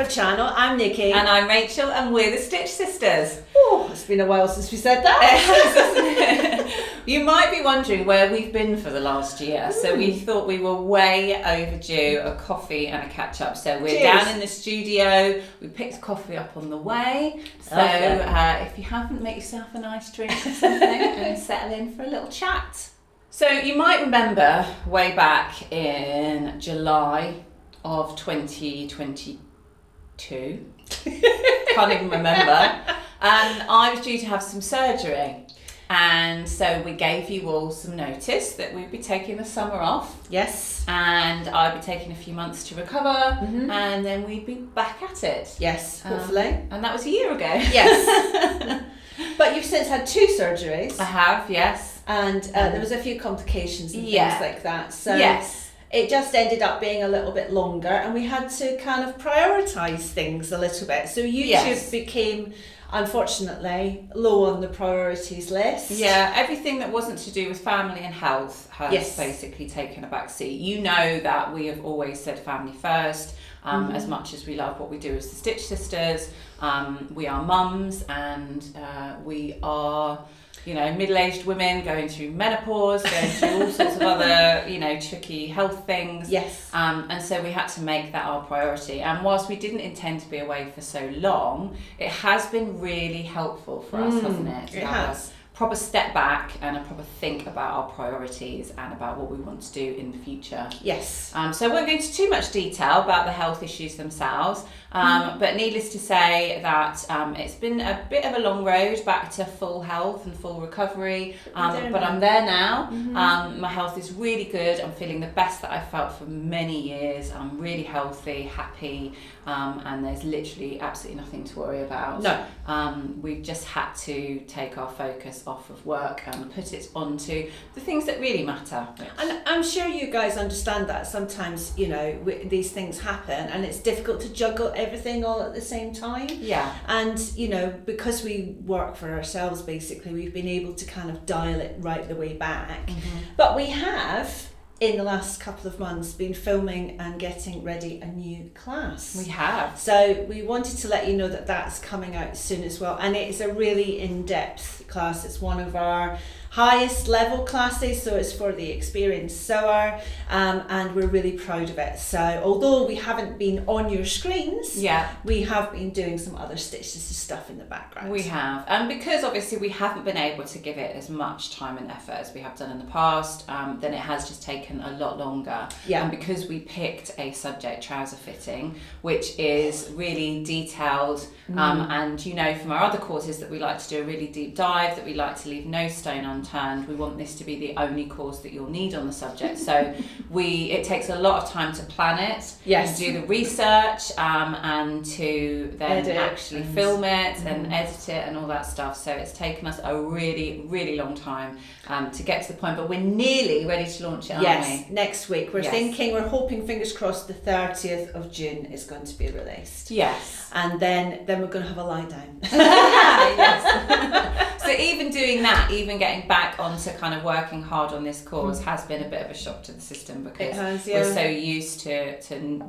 our channel. I'm Nikki. And I'm Rachel, and we're the Stitch Sisters. Oh, it's been a while since we said that. You might be wondering where we've been for the last year. So we thought we were way overdue a coffee and a catch up. So we're down in the studio. We picked coffee up on the way. So if you haven't, make yourself a nice drink or something and settle in for a little chat. So you might remember way back in July of 2022. Can't even remember. And I was due to have some surgery. And so we gave you all some notice that we'd be taking the summer off. Yes. And I'd be taking a few months to recover, and then we'd be back at it. Yes, hopefully. And that was a year ago. Yes. But you've since had 2 surgeries. I have, yes. And there was a few complications and things like that. So yes. It just ended up being a little bit longer, and we had to kind of prioritise things a little bit. So YouTube became, unfortunately, low on the priorities list. Yeah, everything that wasn't to do with family and health has basically taken a back seat. You know that we have always said family first. As much as we love what we do as the Stitch Sisters, we are mums, and we are, you know, middle-aged women going through menopause, going through all sorts of other, you know, tricky health things. Yes. And so we had to make that our priority. And whilst we didn't intend to be away for so long, it has been really helpful for us, hasn't it? It has. Proper step back and a proper think about our priorities and about what we want to do in the future. Yes. So I won't go into too much detail about the health issues themselves, but needless to say that it's been a bit of a long road back to full health and full recovery, but I'm there now. My health is really good. I'm feeling the best that I've felt for many years. I'm really healthy, happy, and there's literally absolutely nothing to worry about. No. We've just had to take our focus off of work and put it onto the things that really matter. And I'm sure you guys understand that sometimes, you know, these things happen and it's difficult to juggle everything all at the same time. Yeah. And, you know, because we work for ourselves, basically, we've been able to kind of dial it right the way back. But we have, in the last couple of months, been filming and getting ready a new class. We have. So we wanted to let you know that that's coming out soon as well. And it's a really in-depth class. It's one of our highest level classes, so it's for the experienced sewer, and we're really proud of it. So although we haven't been on your screens, we have been doing some other Stitch Sisters stuff in the background. We have, and because obviously we haven't been able to give it as much time and effort as we have done in the past, then it has just taken a lot longer. And because we picked a subject, trouser fitting, which is really detailed, and you know from our other courses that we like to do a really deep dive, that we like to leave no stone unturned. We want this to be the only course that you'll need on the subject. So it takes a lot of time to plan it, to do the research, and to then actually film it and edit it and all that stuff. So it's taken us a really, really long time to get to the point, but we're nearly ready to launch it, aren't we? Next week. We're hoping, fingers crossed, the 30th of June is going to be released. Yes. And then we're going to have a lie down. Yes. So even doing that, even getting back onto kind of working hard on this course has been a bit of a shock to the system, because we're so used to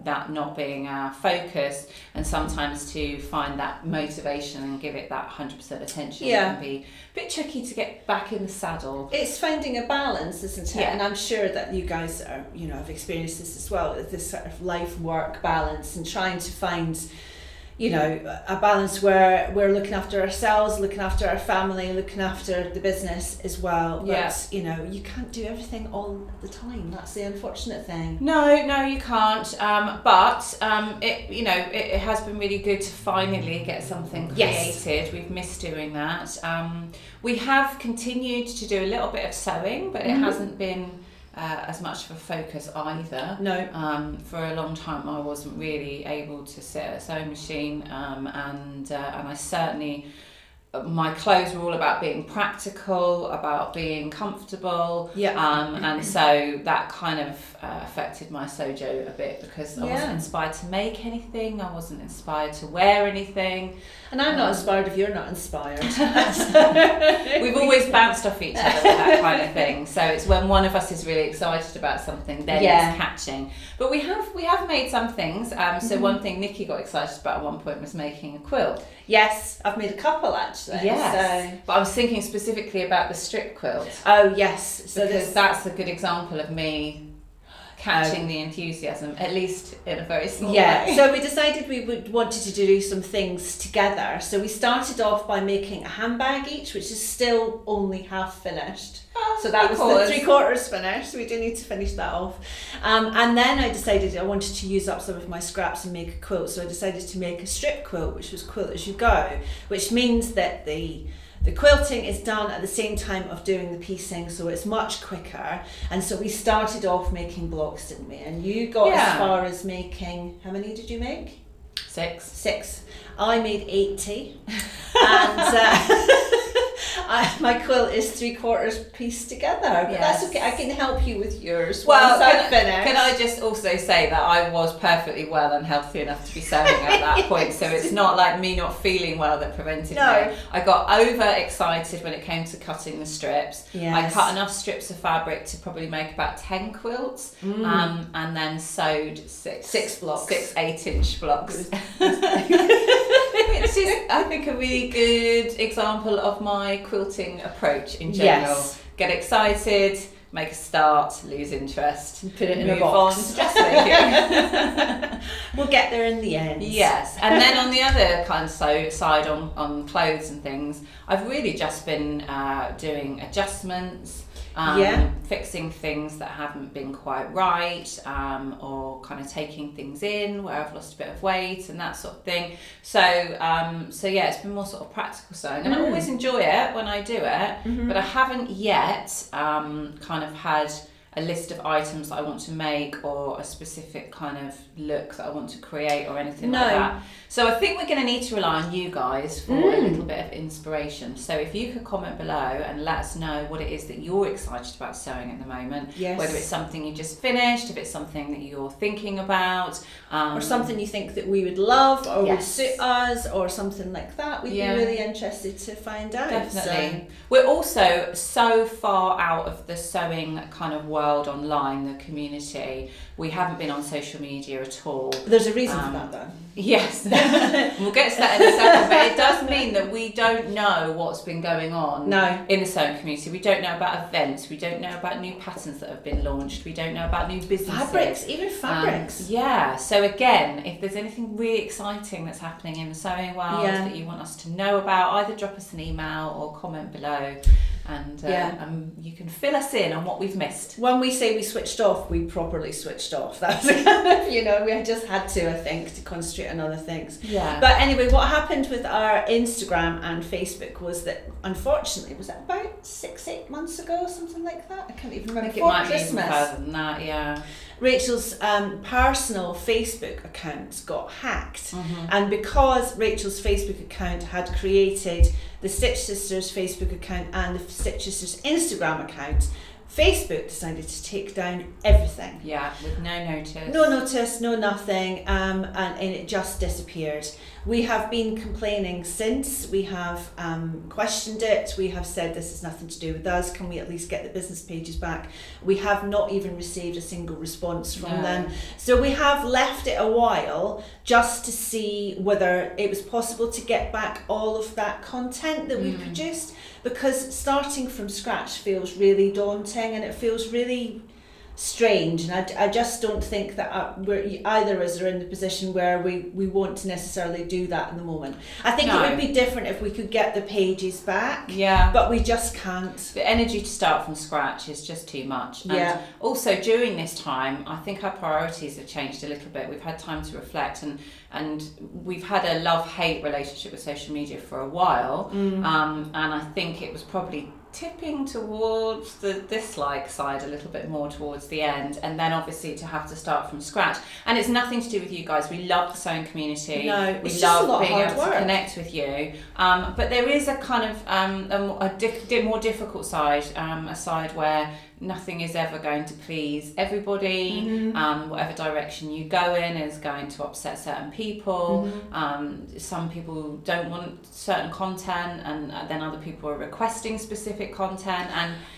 that not being our focus, and sometimes to find that motivation and give it that 100% attention can be a bit tricky to get back in the saddle. It's finding a balance, isn't it? Yeah. And I'm sure that you guys are, you know, have experienced this as well, this sort of life-work balance, and trying to find, you know, a balance where we're looking after ourselves, looking after our family, looking after the business as well. But, you know, you can't do everything all the time. That's the unfortunate thing. No, you can't. But it has been really good to finally get something created. We've missed doing that. We have continued to do a little bit of sewing, but it hasn't been as much of a focus either. No. For a long time I wasn't really able to sit at a sewing machine, and I certainly my clothes were all about being practical, about being comfortable, and so that kind of affected my sojo a bit, because I wasn't inspired to make anything, I wasn't inspired to wear anything. And I'm not inspired if you're not inspired. We've always bounced off each other with that kind of thing. So it's when one of us is really excited about something, then it's catching. But we have made some things. So one thing Nikki got excited about at one point was making a quilt. Yes, I've made a couple actually. Yes. So. But I was thinking specifically about the strip quilt. Oh yes. So because that's a good example of me catching the enthusiasm, at least in a very small way. So we decided we wanted to do some things together. So we started off by making a handbag each, which is still only half finished. So that was the 3/4 finished. We do need to finish that off. And then I decided I wanted to use up some of my scraps and make a quilt. So I decided to make a strip quilt, which was quilt as you go, which means that the quilting is done at the same time of doing the piecing, so it's much quicker. And so we started off making blocks, didn't we? And you got as far as making, how many did you make? 6. I made 80. And my quilt is 3/4 pieced together, but that's okay. I can help you with yours. Well, can I just also say that I was perfectly well and healthy enough to be sewing at that point, so it's not like me not feeling well that prevented me. I got overexcited when it came to cutting the strips. I cut enough strips of fabric to probably make about 10 quilts, and then sewed six blocks, 6 8-inch blocks. Which is, I think, a really good example of my quilting approach in general. Get excited, make a start, lose interest, put it in a box. On to dressmaking. We'll get there in the end. Yes, and then on the other kind of side on clothes and things, I've really just been doing adjustments. Fixing things that haven't been quite right, or kind of taking things in where I've lost a bit of weight and that sort of thing. So it's been more sort of practical sewing, and I always enjoy it when I do it, but I haven't yet kind of had a list of items that I want to make, or a specific kind of look that I want to create, or anything like that. So I think we're going to need to rely on you guys for a little bit of inspiration. So if you could comment below and let us know what it is that you're excited about sewing at the moment, whether it's something you just finished, if it's something that you're thinking about, or something you think that we would love or would suit us, or something like that. We'd be really interested to find out. Definitely. We're also so far out of the sewing kind of world online, the community. We haven't been on social media at all. There's a reason for that, though. Yes. We'll get to that in a second, but it does mean that we don't know what's been going on in the sewing community. We don't know about events, we don't know about new patterns that have been launched, we don't know about new businesses. Even fabrics. So again, if there's anything really exciting that's happening in the sewing world that you want us to know about, either drop us an email or comment below. And you can fill us in on what we've missed. When we say we switched off, we properly switched off. That's kind of, we just had to, I think, to concentrate on other things. But anyway, what happened with our Instagram and Facebook was that, unfortunately, was it about 6-8 months ago, something like that? I can't even remember. I think it might be even further than that, Rachel's personal Facebook account got hacked, and because Rachel's Facebook account had created the Stitch Sisters Facebook account and the Stitch Sisters Instagram account, Facebook decided to take down everything. With no notice. No notice, no nothing, and it just disappeared. We have been complaining since. We have questioned it. We have said this is nothing to do with us. Can we at least get the business pages back? We have not even received a single response from them. So we have left it a while just to see whether it was possible to get back all of that content that we produced, because starting from scratch feels really daunting, and it feels really strange, and I just don't think that either of us are in the position where we want to necessarily do that at the moment. I think it would be different if we could get the pages back, but we just can't. The energy to start from scratch is just too much. And also during this time, I think our priorities have changed a little bit. We've had time to reflect, and we've had a love-hate relationship with social media for a while, and I think it was probably tipping towards the dislike side a little bit more towards the end, and then obviously to have to start from scratch. And it's nothing to do with you guys. We love the sewing community. No, we it's love just a lot being of hard able work to connect with you. But there is a kind of more difficult side, a side where nothing is ever going to please everybody. Whatever direction you go in is going to upset certain people. Some people don't want certain content, and then other people are requesting specific content,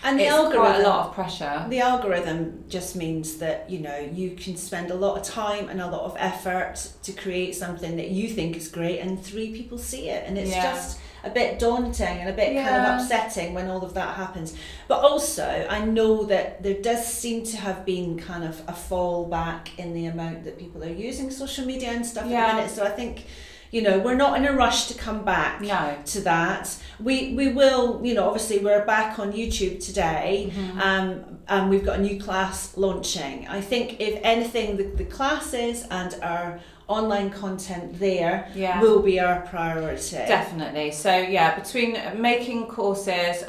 and the it's algorithm, quite a lot of pressure. The algorithm just means that, you know, you can spend a lot of time and a lot of effort to create something that you think is great, and 3 people see it, and it's just a bit daunting and a bit kind of upsetting when all of that happens. But also, I know that there does seem to have been kind of a fall back in the amount that people are using social media and stuff at the minute. So I think, you know, we're not in a rush to come back to that. We will, you know, obviously we're back on YouTube today, and we've got a new class launching. I think if anything, the classes and our online content there will be our priority. Definitely. So between making courses,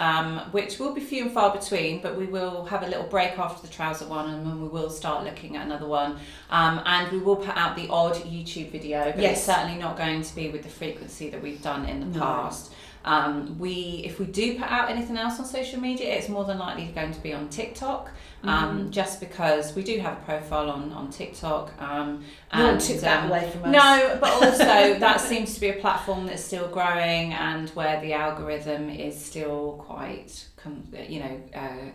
which will be few and far between, but we will have a little break after the trouser one, and then we will start looking at another one, and we will put out the odd YouTube video, but it's certainly not going to be with the frequency that we've done in the past. If we do put out anything else on social media, it's more than likely going to be on TikTok, just because we do have a profile on TikTok. And took that away from us. No, but also that seems to be a platform that's still growing, and where the algorithm is still quite,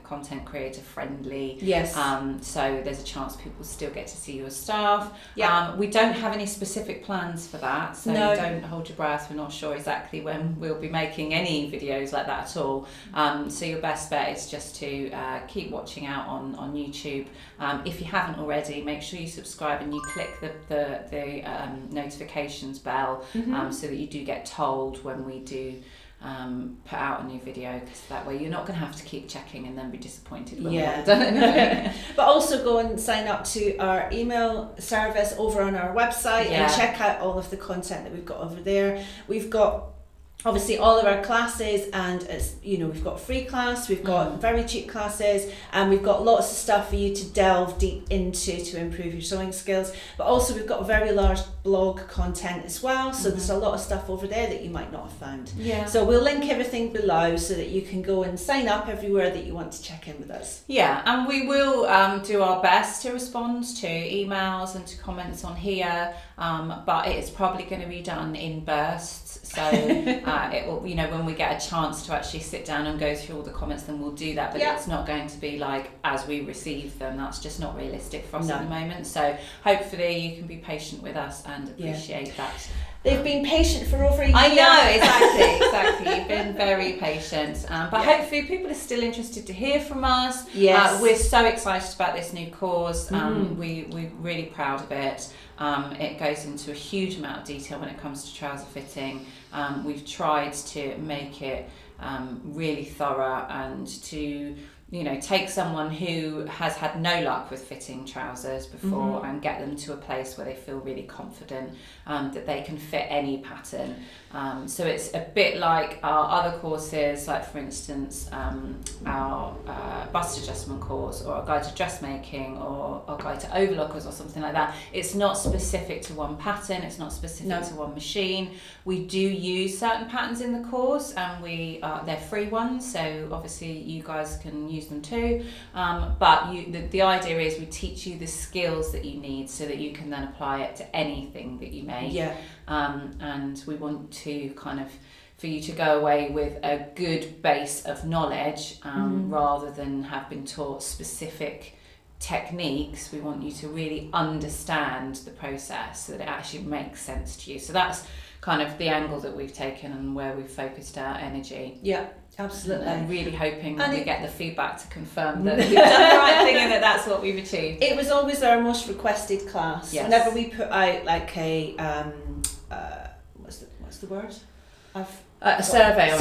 content creator friendly. Yes. So there's a chance people still get to see your stuff. Yeah. We don't have any specific plans for that, so don't hold your breath. We're not sure exactly when we'll be making any videos like that at all. So your best bet is just to keep watching out on YouTube. If you haven't already, make sure you subscribe and you click the notifications bell, so that you do get told when we do put out a new video, because that way you're not going to have to keep checking and then be disappointed when we haven't done anything. But also go and sign up to our email service over on our website and check out all of the content that we've got over there. We've got obviously all of our classes, and it's, you know, we've got free class, we've got very cheap classes, and we've got lots of stuff for you to delve deep into to improve your sewing skills. But also we've got very large blog content as well, so there's a lot of stuff over there that you might not have found. So we'll link everything below so that you can go and sign up everywhere that you want to check in with us. And we will do our best to respond to emails and to comments on here, but it's probably going to be done in bursts. So it will, you know, when we get a chance to actually sit down and go through all the comments, then we'll do that. But it's not going to be like as we receive them. That's just not realistic for us at the moment. So hopefully you can be patient with us and appreciate that. They've been patient for over a year. I know, exactly. You've been very patient. But hopefully people are still interested to hear from us. Yes. We're so excited about this new course. We're really proud of it. It goes into a huge amount of detail when it comes to trouser fitting. We've tried to make it really thorough, and to, you know, take someone who has had no luck with fitting trousers before and get them to a place where they feel really confident that they can fit any pattern. So it's a bit like our other courses, like for instance our bust adjustment course, or a guide to dressmaking, or a guide to overlockers, or something like that. It's not specific to one pattern, it's not specific to one machine. We do use certain patterns in the course, and they're free ones, so obviously you guys can use them too, but the idea is we teach you the skills that you need so that you can then apply it to anything that you make. And we want to kind of, for you to go away with a good base of knowledge, rather than have been taught specific techniques. We want you to really understand the process so that it actually makes sense to you. So that's kind of the angle that we've taken and where we've focused our energy. Absolutely. I'm really hoping that we get the feedback to confirm that we've done the right thing and that that's what we've achieved. It was always our most requested class. Whenever we put out like a what's the word? A survey.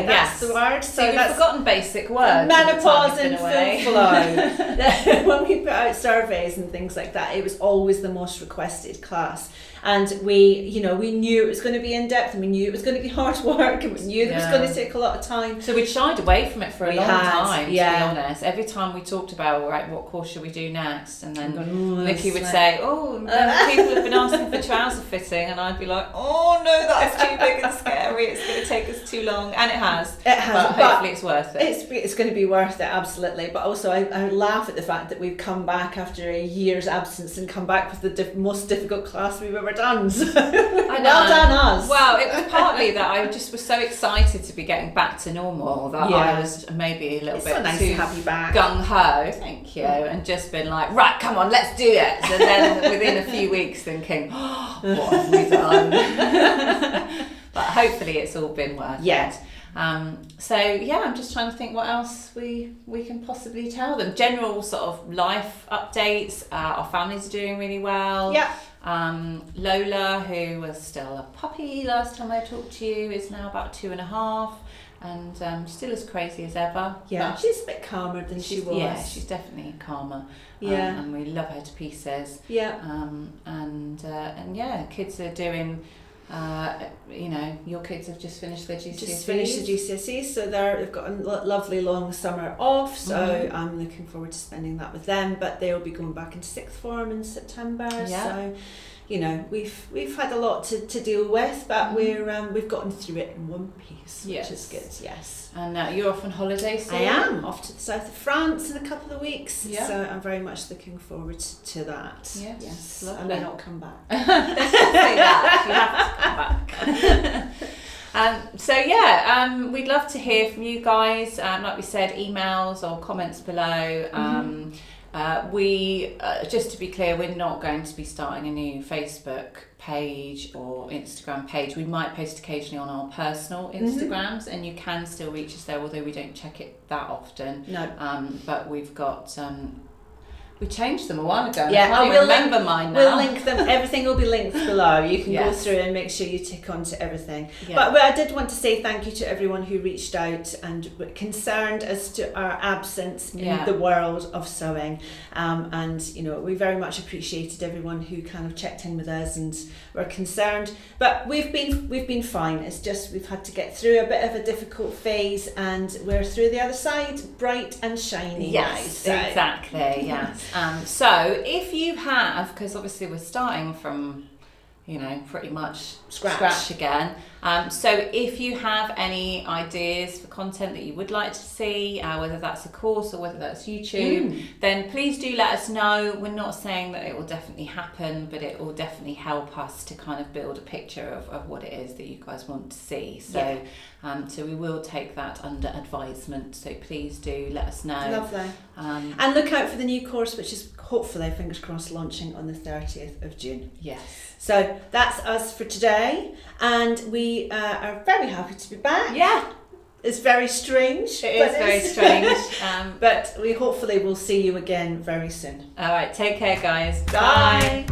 That's the word. So you've forgotten basic words. Menopause in full flow. When we put out surveys and things like that, it was always the most requested class. and we knew it was going to be in depth, and we knew it was going to be hard work, and we knew that it was going to take a lot of time. So we shied away from it for a long time, to be yeah. honest. Every time we talked about, right, what course should we do next, and then Nikki would like... say, people have been asking for trouser fitting, and I'd be like, oh no, that's too big and scary, it's going to take us too long, and it has, but hopefully it's worth it. It's going to be worth it, absolutely. But also I laugh at the fact that we've come back after a year's absence and come back with the most difficult class we've ever done. So well done us. Well, it was partly that I just was so excited to be getting back to normal that I was maybe a little bit so nice too to have you back. gung-ho, thank you, and just been like, right, come on, let's do it. And then within a few weeks thinking, oh, what have we done? But hopefully it's all been worth it. So yeah, I'm just trying to think what else we can possibly tell them. General sort of life updates. Our families are doing really well. Yeah. Lola, who was still a puppy last time I talked to you, is now about 2.5, and still as crazy as ever. Yeah, but she's a bit calmer than she was. Yeah, she's definitely calmer. Yeah. And we love her to pieces. Yeah. And yeah, kids are doing. Your kids have just finished their GCSEs. Just finished the GCSEs, so they've got a lovely long summer off. So I'm looking forward to spending that with them. But they'll be going back into sixth form in September. Yeah. So, we've had a lot to deal with, but we've gotten through it in one piece, which is good. Yes. And you're off on holiday soon? I am off to the south of France in a couple of weeks. Yeah. So I'm very much looking forward to that. Yes. I may not come back. Say that. You have to come back. We'd love to hear from you guys. Like we said, emails or comments below. We just to be clear, we're not going to be starting a new Facebook page or Instagram page. We might post occasionally on our personal Instagrams, and you can still reach us there, although we don't check it that often. No. But we've got we changed them a while ago. Yeah, I can't remember mine now. We'll link them. Everything will be linked below. You can go through and make sure you tick onto everything. Yeah. But I did want to say thank you to everyone who reached out and were concerned as to our absence in the world of sewing. And we very much appreciated everyone who kind of checked in with us and were concerned. But we've been fine. It's just we've had to get through a bit of a difficult phase, and we're through the other side, bright and shiny. Yes, now, so. Exactly. Yes. So if you have, because obviously we're starting from, pretty much scratch again. So if you have any ideas for content that you would like to see, whether that's a course or whether that's YouTube, then please do let us know. We're not saying that it will definitely happen, but it will definitely help us to kind of build a picture of what it is that you guys want to see. So so we will take that under advisement. So please do let us know. Lovely. And look out for the new course, which is hopefully, fingers crossed, launching on the 30th of June. Yes. So that's us for today, and we are very happy to be back. Yeah. It's very strange. It is very strange. But we hopefully will see you again very soon. All right, take care, guys. Bye.